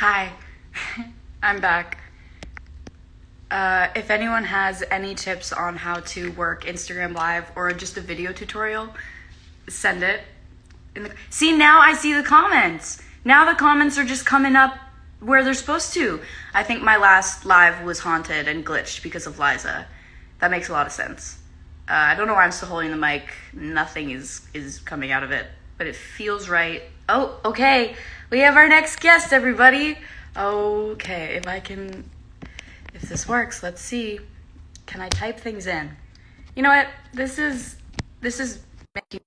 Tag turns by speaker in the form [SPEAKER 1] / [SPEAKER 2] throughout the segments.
[SPEAKER 1] Hi, I'm back. If anyone has any tips on how to work Instagram Live or just a video tutorial, send it. See, now I see the comments. Now the comments are just coming up where they're supposed to. I think my last live was haunted and glitched because of Liza. That makes a lot of sense. I don't know why I'm still holding the mic. Nothing is coming out of it, but it feels right. Oh, okay. We have our next guest, everybody. Okay, if this works, let's see. Can I type things in? You know what? This is making,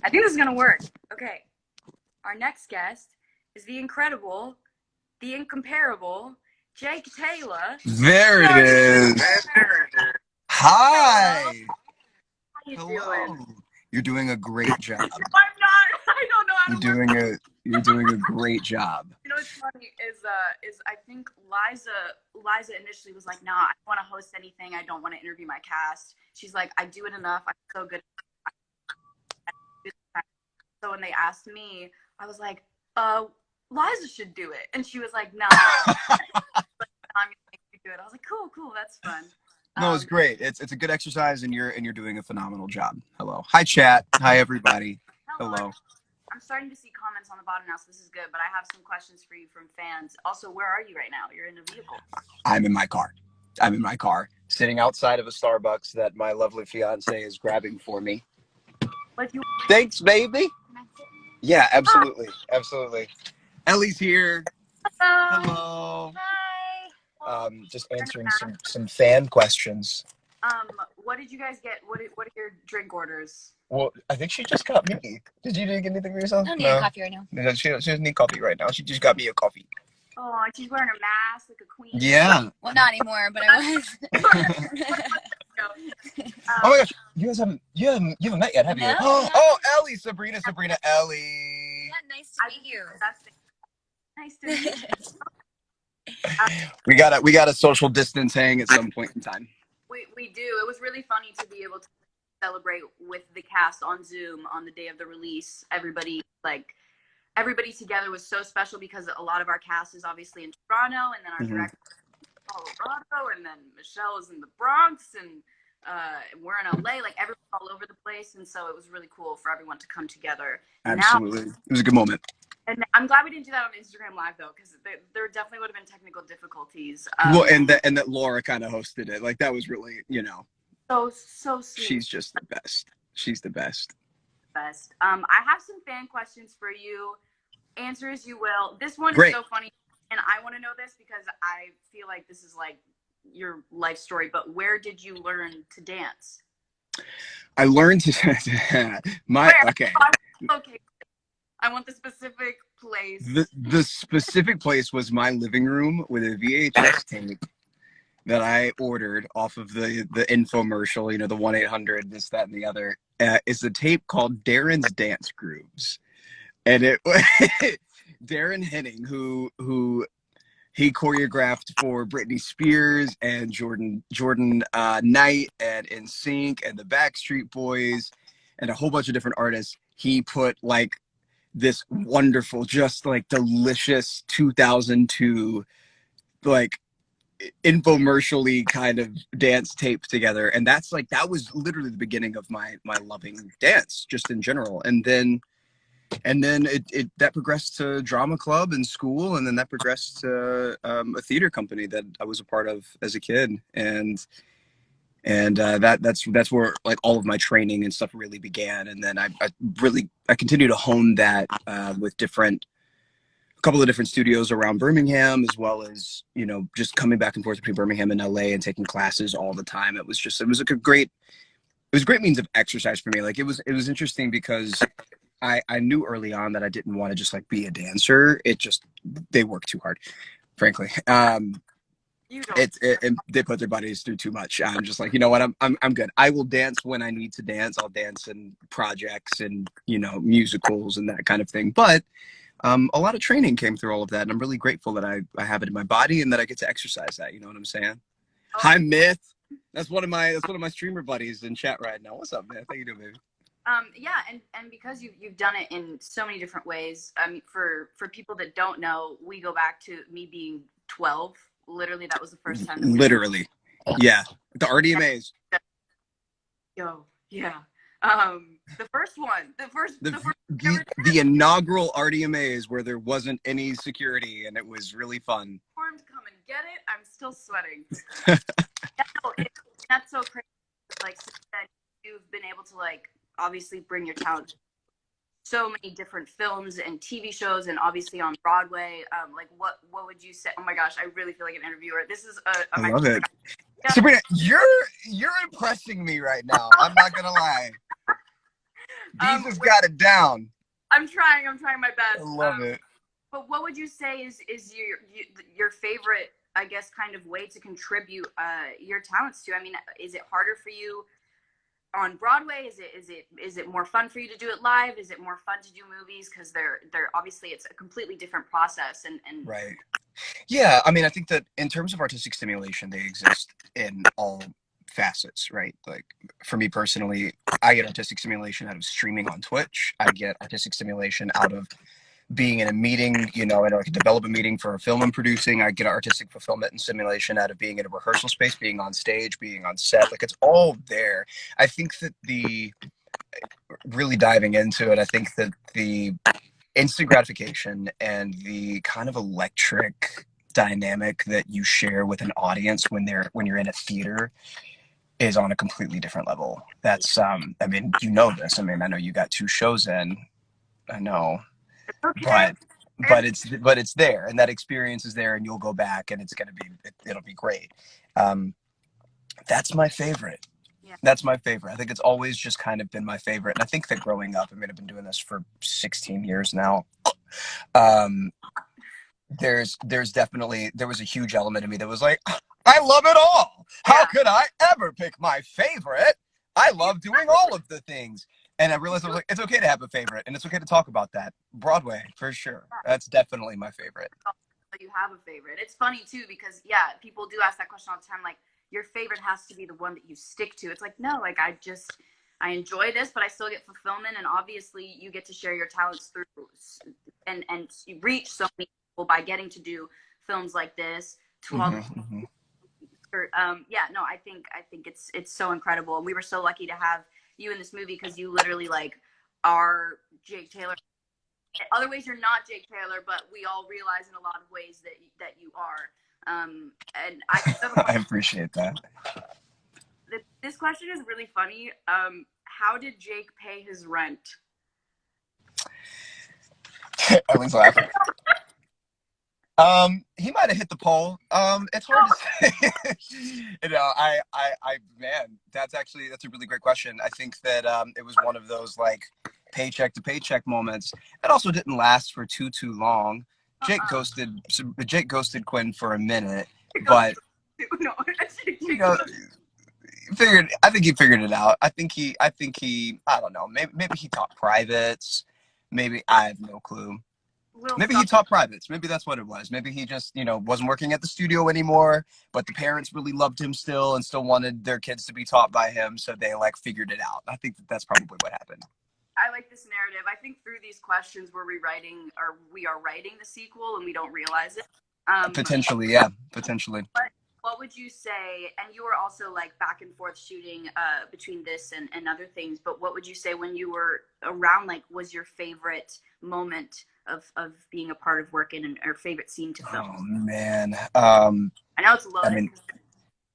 [SPEAKER 1] I think this is gonna work. Okay. Our next guest is the incredible, the incomparable, Jake Taylor.
[SPEAKER 2] There it is. Hi.
[SPEAKER 1] How you
[SPEAKER 2] Hello.
[SPEAKER 1] doing?
[SPEAKER 2] You're doing a great job.
[SPEAKER 1] I'm not. I don't know how to
[SPEAKER 2] You're doing a great job.
[SPEAKER 1] You know what's funny is I think Liza initially was like, nah, I don't want to host anything. I don't want to interview my cast. She's like, I do it enough. I'm so good. So when they asked me, I was like, Liza should do it, and she was like, nah, I'm gonna make you do it. I was like, cool, that's fun.
[SPEAKER 2] No, it's great. It's a good exercise, and you're doing a phenomenal job. Hello. Hi, chat. Hi, everybody. Hello.
[SPEAKER 1] I'm starting to see comments on the bottom now, so this is good. But I have some questions for you from fans. Also, where are you right now? You're in a vehicle.
[SPEAKER 2] I'm in my car, sitting outside of a Starbucks that my lovely fiance is grabbing for me. Thanks, baby. Yeah, absolutely. Absolutely. Ellie's here. Hello.
[SPEAKER 1] Hi.
[SPEAKER 2] Just answering some fan questions.
[SPEAKER 1] What did you guys get? What are your drink orders?
[SPEAKER 2] Well, I think she just got me. Did you get anything for yourself?
[SPEAKER 3] I don't need a coffee right now.
[SPEAKER 2] No, she doesn't need coffee right now. She just got me a coffee.
[SPEAKER 1] Oh, she's wearing a mask like a queen.
[SPEAKER 2] Yeah.
[SPEAKER 3] Well, not anymore, but I was.
[SPEAKER 2] Oh my gosh, you haven't met yet, have you?
[SPEAKER 3] No.
[SPEAKER 2] Oh, Ellie, Sabrina, Ellie.
[SPEAKER 3] Yeah, nice to meet you.
[SPEAKER 1] Nice to meet you.
[SPEAKER 2] We got a social distance hang at some point in time.
[SPEAKER 1] We do. It was really funny to be able to celebrate with the cast on Zoom on the day of the release. Everybody together was so special because a lot of our cast is obviously in Toronto, and then our director is in Colorado, and then Michelle is in the Bronx, and we're in LA. Like, everyone's all over the place, and so it was really cool for everyone to come together.
[SPEAKER 2] Absolutely. It was a good moment.
[SPEAKER 1] And I'm glad we didn't do that on Instagram Live, though, because there definitely would have been technical difficulties.
[SPEAKER 2] Well, and that Laura kind of hosted it. Like, that was really,
[SPEAKER 1] so sweet.
[SPEAKER 2] She's just the best. She's the best.
[SPEAKER 1] I have some fan questions for you. Answer as you will. This one
[SPEAKER 2] Great.
[SPEAKER 1] is so funny, and I want to know this because I feel like this is like your life story. But where did you learn to dance?
[SPEAKER 2] I learned to okay.
[SPEAKER 1] Okay. I want the specific place.
[SPEAKER 2] The specific place was my living room with a VHS tape that I ordered off of the infomercial, the 1-800 this, that, and the other. It's a tape called Darren's Dance Grooves, and it Darren Henning, who he choreographed for Britney Spears and Jordan Knight and NSYNC and the Backstreet Boys and a whole bunch of different artists. He put like this wonderful, just like delicious 2002 like infomercially kind of dance tape together, and that was literally the beginning of my loving dance just in general. And then it that progressed to drama club and school, and then that progressed to a theater company that I was a part of as a kid, and that's where like all of my training and stuff really began. And then I continue to hone that with a couple of different studios around Birmingham, as well as just coming back and forth between Birmingham and LA and taking classes all the time. It was a great means of exercise for me. Like, it was interesting because I knew early on that I didn't want to just like be a dancer. They work too hard, frankly. They put their bodies through too much. I'm just like, you know what? I'm good. I will dance when I need to dance. I'll dance in projects and musicals and that kind of thing. But a lot of training came through all of that, and I'm really grateful that I have it in my body and that I get to exercise that. You know what I'm saying? Hi, Myth. That's one of my streamer buddies in chat right now. What's up, Myth? How you doing, baby?
[SPEAKER 1] Yeah, and because you've done it in so many different ways. For people that don't know, we go back to me being 12. Literally, that was the first time that we.
[SPEAKER 2] Literally, yeah. The RDMAs.
[SPEAKER 1] Yo, yeah. The first one, the first.
[SPEAKER 2] The inaugural RDMAs where there wasn't any security and it was really fun.
[SPEAKER 1] To come and get it. I'm still sweating. Yeah, no, that's so crazy. Like, since then, you've been able to like obviously bring your talent to so many different films and TV shows, and obviously on Broadway. Like, what would you say? Oh my gosh, I really feel like an interviewer. This is
[SPEAKER 2] I love it. Sabrina, you're impressing me right now. I'm not gonna lie. Jesus got it down.
[SPEAKER 1] I'm trying my best.
[SPEAKER 2] I love it.
[SPEAKER 1] But what would you say is your favorite, I guess, kind of way to contribute your talents to? I mean, is it harder for you on Broadway? Is it more fun for you to do it live? Is it more fun to do movies? Because they're obviously it's a completely different process and
[SPEAKER 2] right. Yeah, I mean, I think that in terms of artistic stimulation, they exist in all facets, right? Like for me personally, I get artistic stimulation out of streaming on Twitch. I get artistic stimulation out of being in a meeting, you know, in like a development meeting for a film I'm producing. I get artistic fulfillment and stimulation out of being in a rehearsal space, being on stage, being on set. Like it's all there. I think that really diving into it, I think that the instant gratification and the kind of electric dynamic that you share with an audience when you're in a theater is on a completely different level. That's I mean, you know this. I mean, I know you got 2 shows in. I know.
[SPEAKER 1] okay.
[SPEAKER 2] But it's there, and that experience is there, and you'll go back and it'll be great. That's my favorite.
[SPEAKER 1] Yeah.
[SPEAKER 2] That's my favorite. I think it's always just kind of been my favorite. And I think that growing up, I mean, I've been doing this for 16 years now. There was a huge element of me that was like, I love it all. How could I ever pick my favorite? I love doing all of the things. And I realized I was like, it's okay to have a favorite, and it's okay to talk about that. Broadway, for sure. That's definitely my favorite.
[SPEAKER 1] You have a favorite. It's funny too because people do ask that question all the time. Like, your favorite has to be the one that you stick to. It's like, no, like I enjoy this, but I still get fulfillment, and obviously you get to share your talents through and you reach so many people by getting to do films like this to all I think it's so incredible, and we were so lucky to have you in this movie because you literally like are Jake Taylor. In other ways you're not Jake Taylor, but we all realize in a lot of ways that you are. And
[SPEAKER 2] I appreciate that.
[SPEAKER 1] This question is really funny. How did Jake pay his rent?
[SPEAKER 2] Everyone's laughing. He might have hit the pole. It's hard to say. You know, man, that's a really great question. I think that it was one of those like paycheck to paycheck moments. It also didn't last for too long. Jake ghosted Quinn for a minute, but you know, I think he figured it out. I think he I don't know, maybe he taught privates. Maybe I have no clue. Maybe he taught privates. Maybe that's what it was. Maybe he just, wasn't working at the studio anymore, but the parents really loved him still and still wanted their kids to be taught by him. So they like figured it out. I think that's probably what happened.
[SPEAKER 1] I like this narrative. I think through these questions we are writing the sequel and we don't realize it.
[SPEAKER 2] Potentially, yeah. Potentially.
[SPEAKER 1] What would you say, and you were also like back and forth shooting between this and other things, but what would you say when you were around, like, was your favorite moment of being a part of working or favorite scene to film?
[SPEAKER 2] Oh, man.
[SPEAKER 1] I know it's loaded.
[SPEAKER 2] I mean,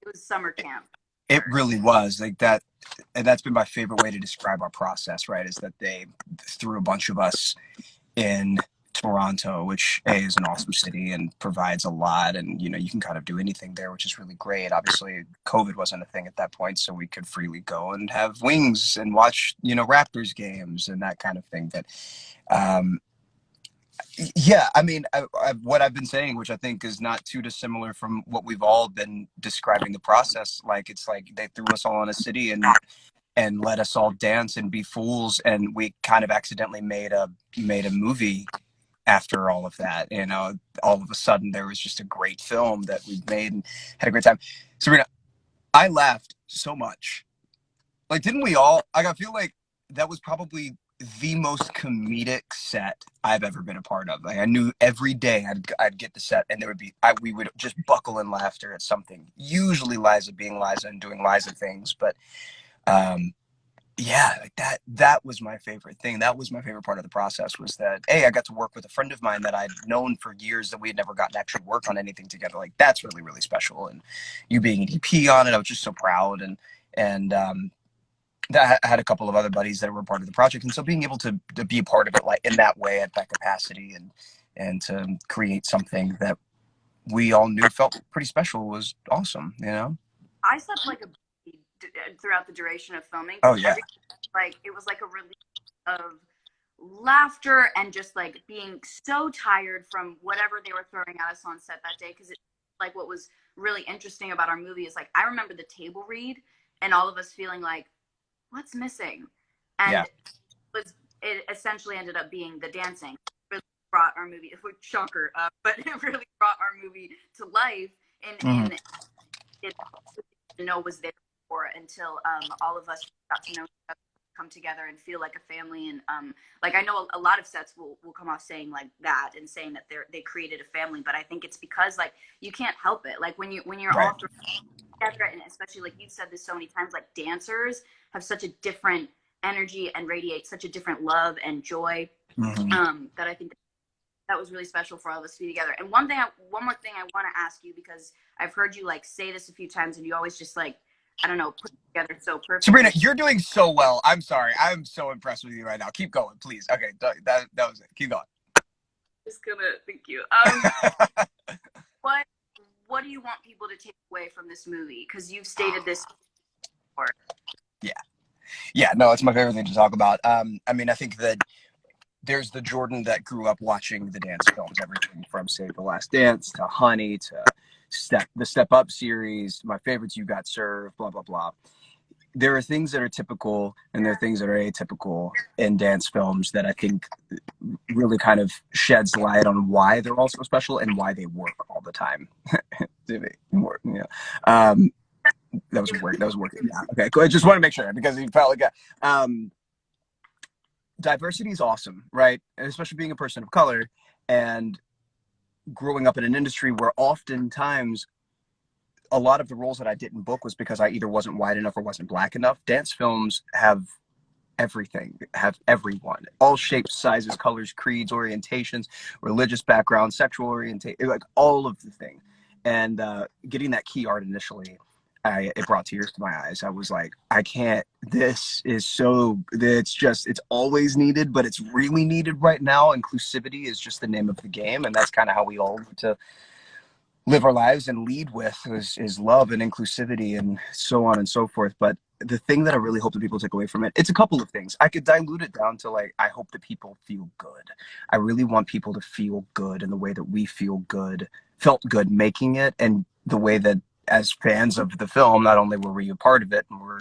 [SPEAKER 1] it was summer camp.
[SPEAKER 2] It really was like that. And that's been my favorite way to describe our process, right? Is that they threw a bunch of us in Toronto, which is an awesome city and provides a lot. And, you can kind of do anything there, which is really great. Obviously, COVID wasn't a thing at that point, so we could freely go and have wings and watch, Raptors games and that kind of thing. But, yeah, I mean, what I've been saying, which I think is not too dissimilar from what we've all been describing the process. Like, it's like they threw us all in a city and let us all dance and be fools. And we kind of accidentally made a movie after all of that. All of a sudden there was just a great film that we made and had a great time. Sabrina, I laughed so much. Like, didn't we all? Like, I feel like that was probably the most comedic set I've ever been a part of. Like, I knew every day I'd get the set, and there would be we would just buckle in laughter at something. Usually Liza being Liza and doing Liza things, but yeah, like that was my favorite thing. That was my favorite part of the process, was that I got to work with a friend of mine that I'd known for years, that we had never gotten to actually work on anything together. Like, that's really, really special. And you being an EP on it, I was just so proud. And that I had a couple of other buddies that were part of the project, and so being able to be a part of it, like in that way, at that capacity, and to create something that we all knew felt pretty special, was awesome. You know.
[SPEAKER 1] I slept like a baby throughout the duration of filming.
[SPEAKER 2] Oh yeah.
[SPEAKER 1] It was like a release of laughter and just like being so tired from whatever they were throwing at us on set that day. Because like what was really interesting about our movie is, like, I remember the table read and all of us feeling like, what's missing? And it essentially ended up being the dancing. It really brought our movie, shocker, but it really brought our movie to life. And it to know was there for, until all of us got to know each other, come together and feel like a family. And like, I know a lot of sets will come off saying like that and saying that they created a family, but I think it's because, like, you can't help it. Like, when you're all together, and especially, like you've said this so many times, like, dancers have such a different energy and radiate such a different love and joy, that I think that was really special for all of us to be together. And one more thing I want to ask you, because I've heard you like say this a few times, and you always just, like, I don't know, put it together so perfect.
[SPEAKER 2] Sabrina, you're doing so well. I'm sorry. I'm so impressed with you right now. Keep going, please. Okay, that was it. Keep going.
[SPEAKER 1] Just gonna thank you. What do you want people to take away from this movie? Because you've stated this before.
[SPEAKER 2] Yeah. No, it's my favorite thing to talk about. I mean, I think that there's the Jordan that grew up watching the dance films, everything from Save the Last Dance to Honey to the Step Up series, my favorites, You Got Served, blah, blah, blah. There are things that are typical and there are things that are atypical in dance films that I think really kind of sheds light on why they're all so special and why they work all the time. Work, yeah. That was working. Yeah. Okay, cool. I just want to make sure, because you felt like diversity is awesome, right? And especially being a person of color and growing up in an industry where oftentimes a lot of the roles that I didn't book was because I either wasn't white enough or wasn't black enough. Dance films have everything, have everyone, all shapes, sizes, colors, creeds, orientations, religious background, sexual orientation, like all of the thing. And getting that key art initially, it brought tears to my eyes. I was like, I can't, this is so, it's always needed, but it's really needed right now. Inclusivity is just the name of the game. And that's kind of how we all need to live our lives and lead with, is love and inclusivity and so on and so forth. But the thing that I really hope that people take away from it, it's a couple of things. I could dilute it down to, like, I hope that people feel good. I really want people to feel good in the way that we felt good making it, and the way that, as fans of the film, not only were we a part of it and we're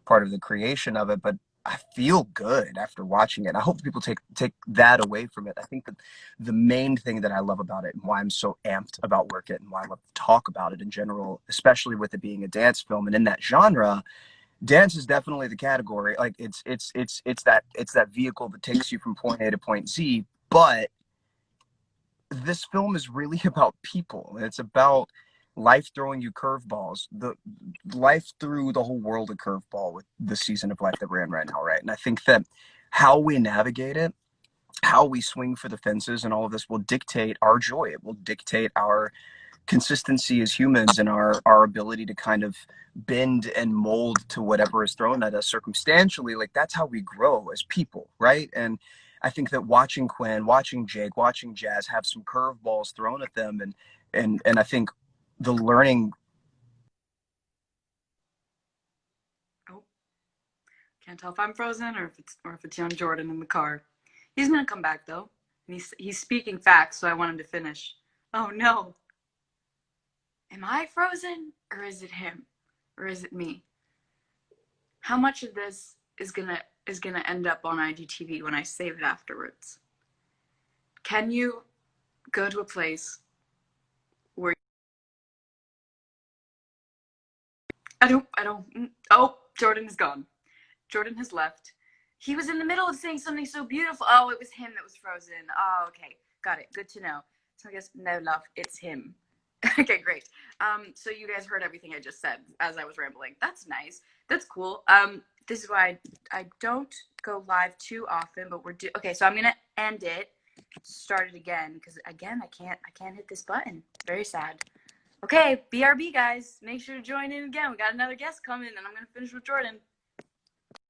[SPEAKER 2] part of the creation of it, but I feel good after watching it. And I hope that people take that away from it. I think that the main thing that I love about it, and why I'm so amped about work it, and why I love to talk about it in general, especially with it being a dance film and in that genre, dance is definitely the category. Like, it's that vehicle that takes you from point A to point Z. But this film is really about people. It's about life throwing you curveballs. The life threw the whole world a curveball with the season of life that we're in right now, right? And I think that how we navigate it, how we swing for the fences, and all of this will dictate our joy. It will dictate our consistency as humans, and our ability to kind of bend and mold to whatever is thrown at us circumstantially. Like, that's how we grow as people, right? And I think that watching Quinn, watching Jake, watching Jazz have some curveballs thrown at them, and I think the learning.
[SPEAKER 1] Oh, can't tell if I'm frozen or if it's young Jordan in the car. He's gonna come back though, and he's speaking facts, so I want him to finish. Oh no. Am I frozen, or is it him, or is it me? How much of this is gonna end up on IGTV when I save it afterwards? Can you go to a place where I don't. Oh, Jordan is gone. Jordan has left. He was in the middle of saying something so beautiful. Oh, it was him that was frozen. Oh, okay. Got it. Good to know. So I guess, no, love, it's him. Okay, great. So you guys heard everything I just said as I was rambling. That's nice. That's cool. This is why I don't go live too often, but okay, so I'm going to end it, start it again, because again, I can't hit this button. Very sad. Okay, BRB guys, make sure to join in again. We got another guest coming, and I'm going to finish with Jordan.